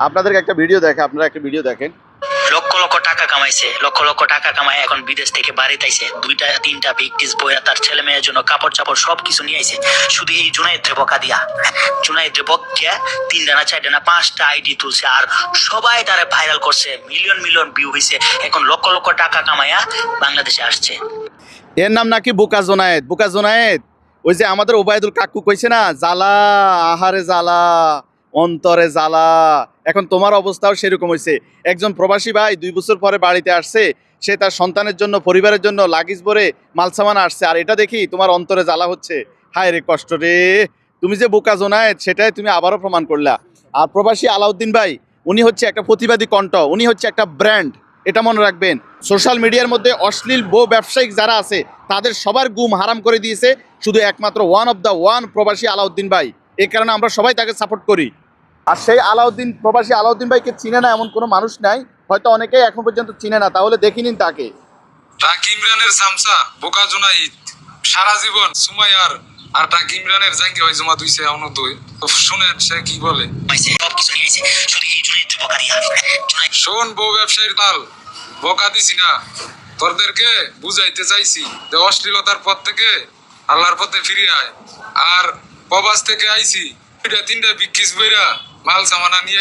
আপনাদেরকে একটা ভিডিও দেখে, আপনারা একটা ভিডিও দেখেন। লক্ষ লক্ষ টাকা কামাইছে, লক্ষ লক্ষ টাকা কামায় এখন বিদেশ থেকে বাড়িতে আইছে, দুইটা তিনটা প্র্যাকটিস বইয়া তার ছেলে মেয়ের জন্য কাপড় চাপড় সবকিছু নিয়ে আইছে শুধু এই জুনাইদ বকা দিয়া। জুনাইদ বককে 3টা না 4টা না 5টা আইডি তুলছে আর সবাই তারে ভাইরাল করছে, মিলিয়ন মিলিয়ন ভিউ হইছে, এখন লক্ষ লক্ষ টাকা কামাইয়া বাংলাদেশে আসছে। এর নাম নাকি বোকা জোনায়েদ। বোকা জোনায়েদ ওই যে আমাদের ওবায়দুল কাকু কইছে না, জ্বালা আহারে জ্বালা অন্তরে জ্বালা। এখন তোমার অবস্থাও সেরকম হয়েছে। একজন প্রবাসী ভাই 2 বছর পরে বাড়িতে আসছে, সে তার সন্তানের জন্য পরিবারের জন্য লাগেজ ভরে মালসামান আসছে, আর এটা দেখি তোমার অন্তরে জ্বালা হচ্ছে। হায় রে কষ্ট রে, তুমি যে বোকা জোনায়েদ সেটাই তুমি আবারও প্রমাণ করলা। আর প্রবাসী আলাউদ্দিন ভাই উনি হচ্ছে একটা প্রতিবাদী কণ্ঠ, উনি হচ্ছে একটা ব্র্যান্ড, এটা মনে রাখবেন। সোশ্যাল মিডিয়ার মধ্যে অশ্লীল বউ ব্যবসায়িক যারা আছে তাদের সবার গুম হারাম করে দিয়েছে শুধু একমাত্র ওয়ান প্রবাসী আলাউদ্দিন ভাই। এই কারণে আমরা সবাই তাকে সাপোর্ট করি। আর সেই প্রবাসী আলাউদ্দিন ভাইকে চিনে না এমন কোনো মানুষ নাই, হয়তো অনেকেই এখন পর্যন্ত চিনে না, তাহলে দেখে নিন তাকে। টাকি ইমরানের সামসা বোকা জোনাইদ সারা জীবন সুমাইয়ার আর টাকি ইমরানের জাঙ্গি হয় জমা দুইছে অনদই। শুনেন সে কি বলে। সবকিছু নিয়ে আইছে শুধু এই জুনাইদ বকা দিয়া। শোন বউ ব্যবসায়ীর তাল, বোকা দিছি না, তোরদেরকে বুঝাইতে চাইছি যে অশ্লীলতার পথ থেকে আল্লাহর পথে ফিরে আয়। আর প্রবাস থেকে আইছি 2টা 3টা বিক্কিস বইরা মাল সামানা নিয়ে